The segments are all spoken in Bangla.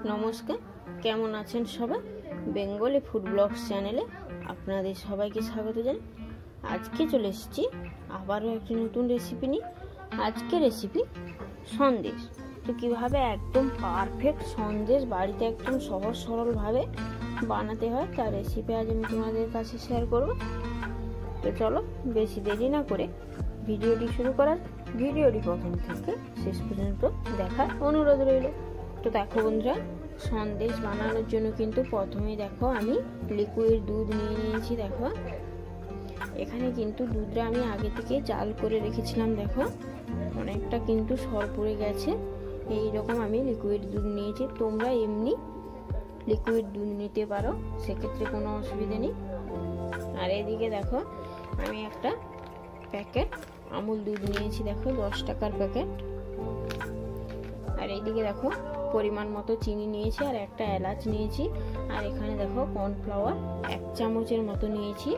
নমস্কার, কেমন আছেন সবাই? বেঙ্গলি ফুড ব্লগস চ্যানেলে আপনাদের সবাইকে স্বাগত জানাই। আজকে চলে এসেছি আবারও একটি নতুন রেসিপি নিয়ে। আজকে রেসিপি সন্দেশ। তো কীভাবে একদম পারফেক্ট সন্দেশ বাড়িতে একদম সহজ সরলভাবে বানাতে হয় তার রেসিপি আজ আমি তোমাদের কাছে শেয়ার করব। তো চলো বেশি দেরি না করে ভিডিওটি শুরু করার। ভিডিওটি প্রথম থেকে শেষ পর্যন্ত দেখার অনুরোধ রইল। তো দেখো বন্ধুরা, সন্দেশ বানানোর জন্য কিন্তু প্রথমেই দেখো আমি লিকুইড দুধ নিয়ে নিয়েছি। দেখো এখানে কিন্তু দুধটা আমি আগে থেকে জাল করে রেখেছিলাম। দেখো অনেকটা কিন্তু সর পড়ে গেছে। এই রকম আমি লিকুইড দুধ নিয়েছি। তোমরা এমনি লিকুইড দুধ নিতে পারো, সেক্ষেত্রে কোনো অসুবিধা নেই। আর এদিকে দেখো আমি একটা প্যাকেট আমুল দুধ নিয়েছি। দেখো 10 টাকার প্যাকেট। আর এইদিকে দেখো পরিমাণ মতো চিনি নিয়েছি আর একটা এলাচ নিয়েছি। আর এখানে দেখো কর্নফ্লাওয়ার 1 চামচের মতো নিয়েছি।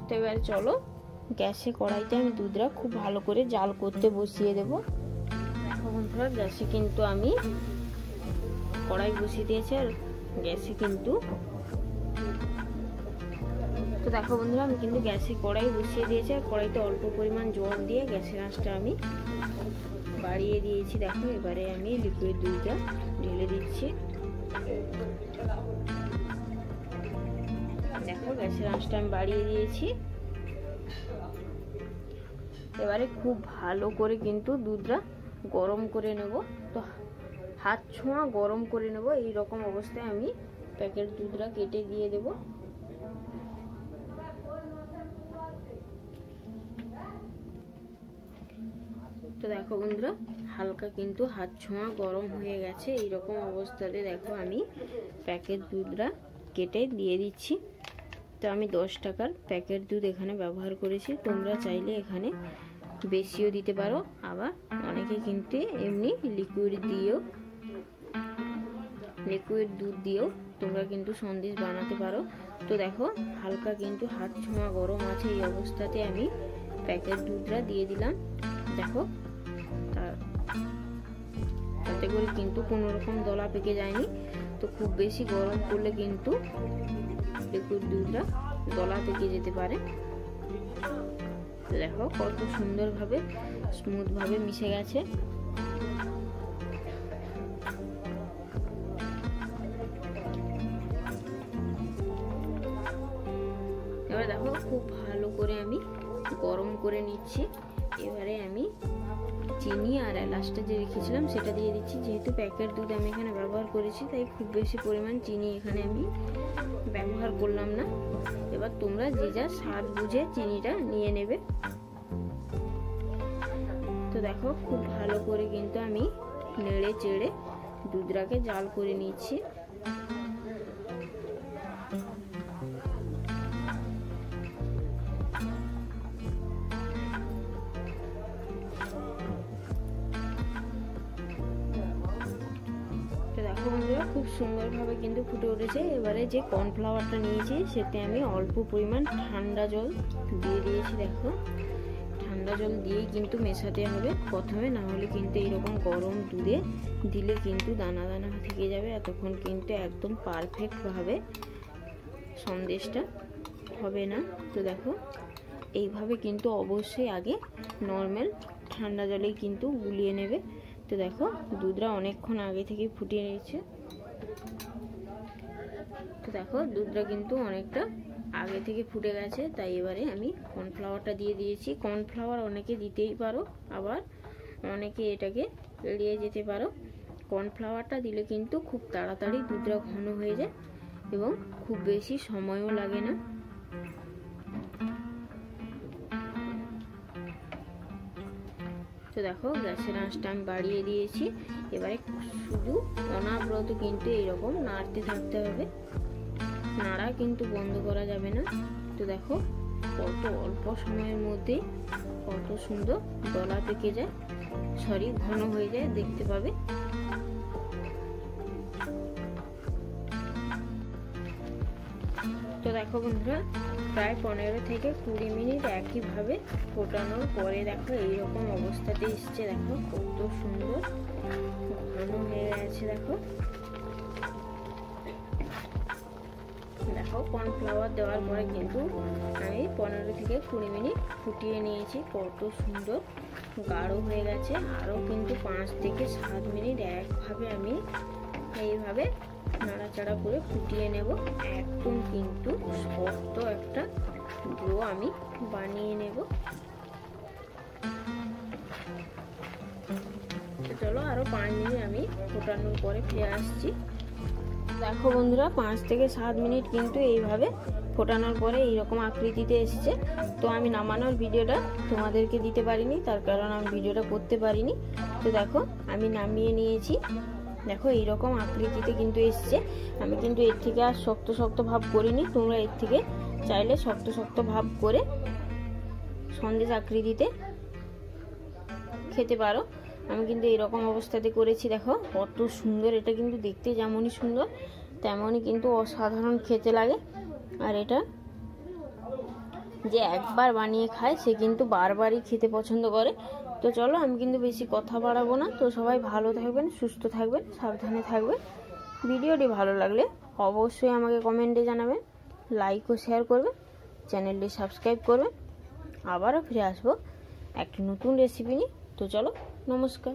তো এবার চলো গ্যাসে কড়াইতে আমি দুধটা খুব ভালো করে জাল করতে বসিয়ে দেব। দেখো বন্ধুরা, গ্যাসে কিন্তু আমি কড়াই বসিয়ে দিয়েছি আর গ্যাসে কিন্তু দেখো বন্ধুরা আমি কিন্তু গ্যাসে কড়াই বসিয়ে দিয়েছি আর কড়াইতে অল্প পরিমাণ জল দিয়ে গ্যাসের আঁচটা আমি বাড়িয়ে দিয়েছি। দেখো এবারে আমি লিকুইড দুধটা ঢেলে দিচ্ছি। দেখো গ্যাসের আঁচটা আমি বাড়িয়ে দিয়েছি। এবারে খুব ভালো করে কিন্তু দুধটা গরম করে নেব। তো হাত ছোঁয়া গরম করে নেব। এই রকম অবস্থায় আমি প্যাকেট দুধটা কেটে দিয়ে দেব। তো দেখো বন্ধুরা, হালকা কিন্তু হাত ছোঁয়া গরম হয়ে গেছে। এই রকম অবস্থাতে দেখো আমি প্যাকেট দুধটা কেটে দিয়ে দিচ্ছি। তো আমি 10 টাকার প্যাকেট দুধ এখানে ব্যবহার করেছি। তোমরা চাইলে এখানে বেশিও দিতে পারো, আবার অনেকে কিন্তু এমনি লিকুইড দুধ দিয়েও তোমরা কিন্তু সন্দেশ বানাতে পারো। তো দেখো হালকা কিন্তু হাত ছোঁয়া গরম আছে। এই অবস্থাতে আমি প্যাকেট দুধটা দিয়ে দিলাম। দেখো তাতে করে কিন্তু কোনো রকম দলা পেকে যায়নি। তো খুব বেশি গরম করলে কিন্তু লিকুইড দুধটা দলা পেকে যেতে পারে। তো দেখো কত সুন্দরভাবে স্মুথ ভাবে মিশে গেছে। এবার দেখো খুব ভালো করে আমি গরম করে নিচ্ছি। এবারে আমি চিনি আর এলাচটা যে রেখেছিলাম সেটা দিয়ে দিচ্ছি। যেহেতু প্যাকেট দুধ আমি এখানে ব্যবহার করেছি তাই খুব বেশি পরিমাণ চিনি এখানে আমি ব্যবহার করলাম না। এবার তোমরা যে যা স্বাদ বুঝে চিনিটা নিয়ে নেবে। তো দেখো খুব ভালো করে কিন্তু আমি নেড়ে চেড়ে দুধটাকে জাল করে নিচ্ছি। দেখো বন্ধুরা খুব সুন্দরভাবে কিন্তু ফুটে উঠেছে। এবারে যে কর্নফ্লাওয়ারটা নিয়েছি সেতে আমি অল্প পরিমাণ ঠান্ডা জল দিয়ে দিয়েছি। দেখো ঠান্ডা জল দিয়েই কিন্তু মেশাতে হবে প্রথমে, না হলে কিন্তু এইরকম গরম দুধে দিলে কিন্তু দানা দানা থেকে যাবে। এতক্ষণ কিন্তু একদম পারফেক্টভাবে সন্দেশটা হবে না। তো দেখো এইভাবে কিন্তু অবশ্যই আগে নর্মাল ঠান্ডা জলেই কিন্তু গুলিয়ে নেবে। তো দেখো দুধটা অনেকক্ষণ আগে থেকে ফুটিয়ে নিয়েছে। তো দেখো দুধটা কিন্তু অনেকটা আগে থেকে ফুটে গেছে। তাই এবারে আমি কর্নফ্লাওয়ারটা দিয়ে দিয়েছি। কর্নফ্লাওয়ার অনেকে দিতেই পারো, আবার অনেকে এটাকে এড়িয়ে যেতে পারো। কর্নফ্লাওয়ারটা দিলে কিন্তু খুব তাড়াতাড়ি দুধটা ঘন হয়ে যায় এবং খুব বেশি সময়ও লাগে না। তো দেখো গ্যাসের আঁচটা আমি বাড়িয়ে দিয়েছি। এবারে শুধু অনবরত কিন্তু এইরকম নাড়তে থাকতে হবে, নাড়া কিন্তু বন্ধ করা যাবে না। তো দেখো কত অল্প সময়ের মধ্যে কত সুন্দর দলা পেকে যায়, ঘন হয়ে যায়, দেখতে পাবে। তো দেখো বন্ধুরা প্রায় 15 থেকে 20 মিনিট একইভাবে ফোটানোর পরে দেখো এইরকম অবস্থাতে এসছে। দেখো কত সুন্দর ঘন হয়ে গেছে। গেছে। দেখো দেখো কর্নফ্লাওয়ার দেওয়ার পরে কিন্তু আমি 15 থেকে 20 মিনিট ফুটিয়ে নিয়েছি। কত সুন্দর গাঢ় হয়ে গেছে। আরও কিন্তু 5 থেকে 7 মিনিট একভাবে আমি এইভাবে নাড়াচাড়া করে ফুটিয়ে নেব। একদম কিন্তু শক্ত একটা ডো আমি বানিয়ে নেব। চলো আরও 5 মিনিট আমি ফোটানোর পরে ফিরে আসছি। দেখো বন্ধুরা 5 থেকে 7 মিনিট কিন্তু এইভাবে ফোটানোর পরে এইরকম আকৃতিতে এসছে। তো আমি নামানোর ভিডিওটা তোমাদেরকে দিতে পারিনি, তার কারণ আমি ভিডিওটা করতে পারিনি। তো দেখো আমি নামিয়ে নিয়েছি। দেখো এইরকম আকৃতিতে কিন্তু এসছে। আমি কিন্তু এর থেকে আর শক্ত শক্ত ভাব করিনি। তোমরা এর থেকে চাইলে শক্ত শক্ত ভাব করে সন্দেশ আকৃতিতে খেতে পারো। আমি কিন্তু এইরকম অবস্থাতে করেছি। দেখো কত সুন্দর, এটা কিন্তু দেখতে যেমনই সুন্দর তেমনই কিন্তু অসাধারণ খেতে লাগে। আর এটা যে একবার বানিয়ে খায় সে কিন্তু বারবারই খেতে পছন্দ করে। তো চলো আমি কিন্তু বেশি কথা বাড়াবো না। তো সবাই ভালো থাকবেন, সুস্থ থাকবেন, সাবধানে থাকবেন। ভিডিওটি ভালো লাগলে অবশ্যই আমাকে কমেন্টে জানাবেন, লাইক ও শেয়ার করবেন, চ্যানেলটি সাবস্ক্রাইব করবেন। আবারও ফিরে আসবো একটি নতুন রেসিপি নিয়ে। তো চলো, নমস্কার।